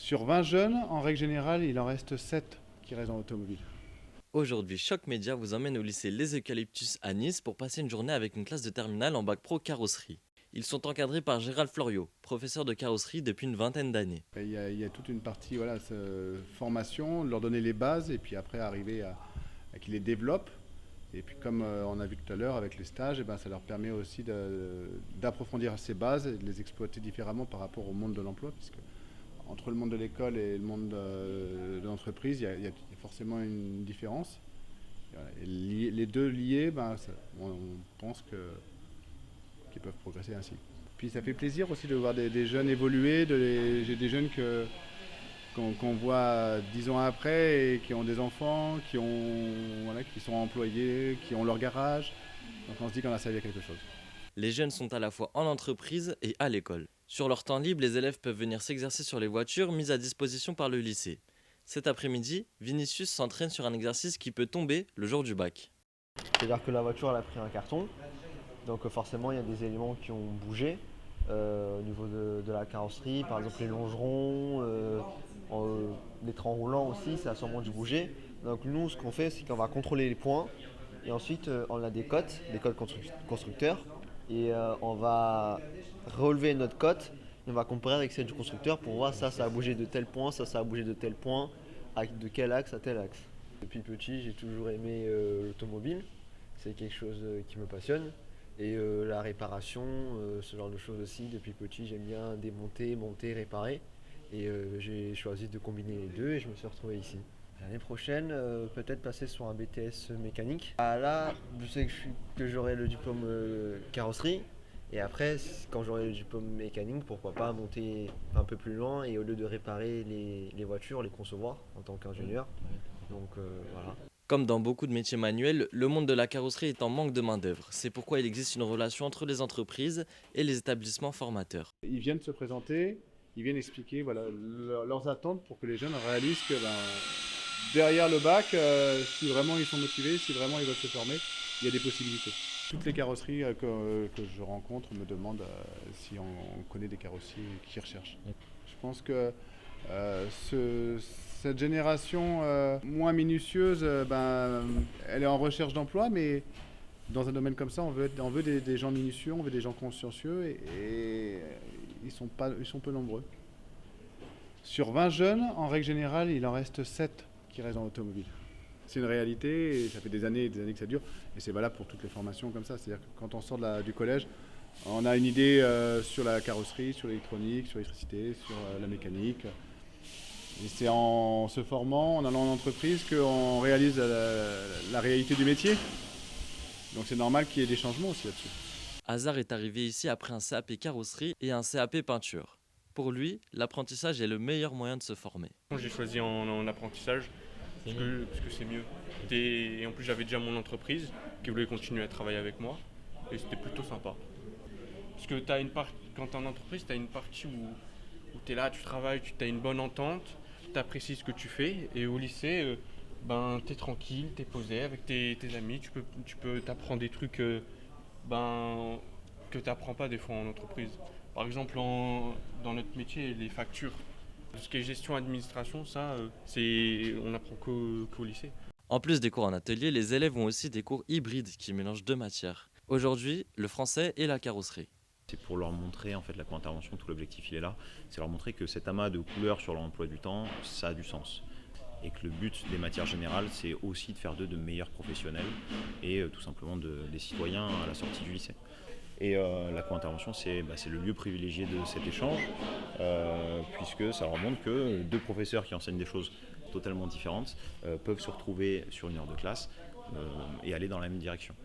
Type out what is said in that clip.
Sur 20 jeunes, en règle générale, il en reste 7 qui restent dans l'automobile. Aujourd'hui, Choc Média vous emmène au lycée Les Eucalyptus à Nice pour passer une journée avec une classe de terminale en bac pro carrosserie. Ils sont encadrés par Gérald Floriot, professeur de carrosserie depuis une vingtaine d'années. Il y a toute une partie formation, leur donner les bases et puis après arriver à qu'ils les développent. Et puis comme on a vu tout à l'heure avec les stages, ça leur permet aussi d'approfondir ces bases et de les exploiter différemment par rapport au monde de l'emploi, puisque entre le monde de l'école et le monde de l'entreprise, il y a forcément une différence. Et voilà. Et les deux liés, on pense qu'ils peuvent progresser ainsi. Puis ça fait plaisir aussi de voir des jeunes évoluer. J'ai des jeunes qu'on voit 10 ans après et qui ont des enfants, qui sont employés, qui ont leur garage. Donc on se dit qu'on a servi à quelque chose. Les jeunes sont à la fois en entreprise et à l'école. Sur leur temps libre, les élèves peuvent venir s'exercer sur les voitures mises à disposition par le lycée. Cet après-midi, Vinicius s'entraîne sur un exercice qui peut tomber le jour du bac. C'est-à-dire que la voiture elle a pris un carton, donc forcément il y a des éléments qui ont bougé au niveau de la carrosserie, par exemple les longerons, l'écran roulant aussi, ça a sûrement dû bouger. Donc nous ce qu'on fait c'est qu'on va contrôler les points et ensuite on a des cotes constructeurs et on va relever notre cote et on va comparer avec celle du constructeur pour voir ça a bougé de tel point, ça a bougé de tel point, de quel axe à tel axe. Depuis petit j'ai toujours aimé l'automobile, c'est quelque chose qui me passionne. Et la réparation, ce genre de choses aussi, depuis petit j'aime bien démonter, monter, réparer. Et j'ai choisi de combiner les deux et je me suis retrouvé ici. L'année prochaine, peut-être passer sur un BTS mécanique. Là, je sais que j'aurai le diplôme carrosserie. Et après, quand j'aurai le diplôme mécanique, pourquoi pas monter un peu plus loin et au lieu de réparer les voitures, les concevoir en tant qu'ingénieur. Donc voilà. Comme dans beaucoup de métiers manuels, le monde de la carrosserie est en manque de main-d'œuvre. C'est pourquoi il existe une relation entre les entreprises et les établissements formateurs. Ils viennent se présenter, ils viennent expliquer leurs attentes pour que les jeunes réalisent que derrière le bac, si vraiment ils sont motivés, si vraiment ils veulent se former, il y a des possibilités. Toutes les carrosseries que je rencontre me demandent si on connaît des carrossiers qui recherchent. Je pense que cette génération moins minutieuse, elle est en recherche d'emploi, mais dans un domaine comme ça, on veut des gens minutieux, on veut des gens consciencieux et ils sont peu nombreux. Sur 20 jeunes, en règle générale, il en reste 7 qui restent dans l'automobile. C'est une réalité et ça fait des années et des années que ça dure et c'est valable pour toutes les formations comme ça. C'est-à-dire que quand on sort du collège, on a une idée sur la carrosserie, sur l'électronique, sur l'électricité, sur la mécanique. Et c'est en se formant, en allant en entreprise, qu'on réalise la réalité du métier. Donc c'est normal qu'il y ait des changements aussi là-dessus. Hazard est arrivé ici après un CAP carrosserie et un CAP peinture. Pour lui, l'apprentissage est le meilleur moyen de se former. J'ai choisi en apprentissage parce que c'est mieux. Et en plus j'avais déjà mon entreprise qui voulait continuer à travailler avec moi et c'était plutôt sympa. Parce que quand tu es en entreprise, tu as une partie où tu es là, tu travailles, tu as une bonne entente, tu apprécies ce que tu fais. Et au lycée, tu es tranquille, tu es posé avec tes amis, tu peux t'apprendre des trucs que tu n'apprends pas des fois en entreprise. Par exemple, dans notre métier, les factures. Tout ce qui est gestion, administration, on apprend qu'au lycée. En plus des cours en atelier, les élèves ont aussi des cours hybrides qui mélangent deux matières. Aujourd'hui, le français et la carrosserie. C'est pour leur montrer en fait la co-intervention, tout l'objectif il est là, c'est leur montrer que cet amas de couleurs sur l'emploi du temps, ça a du sens. Et que le but des matières générales, c'est aussi de faire d'eux de meilleurs professionnels et tout simplement des citoyens à la sortie du lycée. Et la co-intervention, c'est le lieu privilégié de cet échange, puisque ça leur montre que deux professeurs qui enseignent des choses totalement différentes peuvent se retrouver sur une heure de classe et aller dans la même direction.